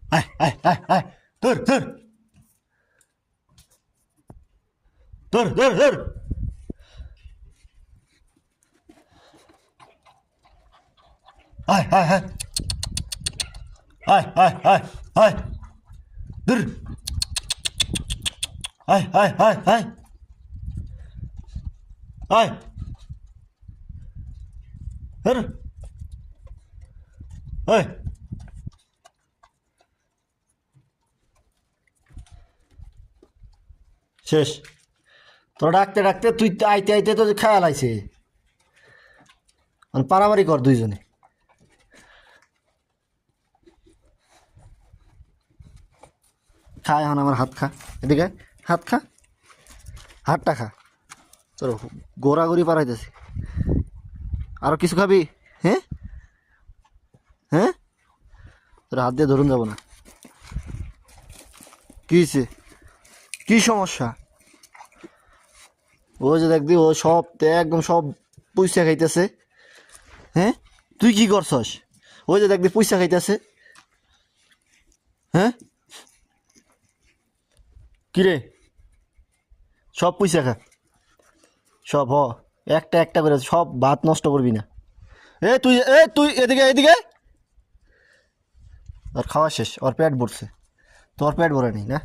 আয় আয় আয় আয় ধর ধর ধর ধর ধর আয় আয় আয় আয় আয় আয় আয় ধর আয় আয় আয় আয় আয় ধর আয় শেষ তোরা ডাকতে ডাকতে তুই আইতে আইতে তো খেয়াল আইছে পারামারি কর দুইজনে খা এখন আমার হাত খা এদিকে হাত খা হাতটা খা তোর গোড়াগড়ি পারাইতেছি আরো কিছু খাবি হ্যাঁ হ্যাঁ তোর হাত দিয়ে ধরুন যাবো না কি হয়েছে কি সমস্যা ও যে দেখবি ও সব একদম সব পয়সা খাইতেছে হ্যাঁ তুই কি করছস ওই যে দেখবি পয়সা খাইতেছে হ্যাঁ কিরে সব পয়সা খা সব একটা একটা করে সব ভাত নষ্ট করবি না তুই এদিকে এদিকে ওর খাওয়া শেষ ওর পেট ভরছে তোর পেট ভরে নি না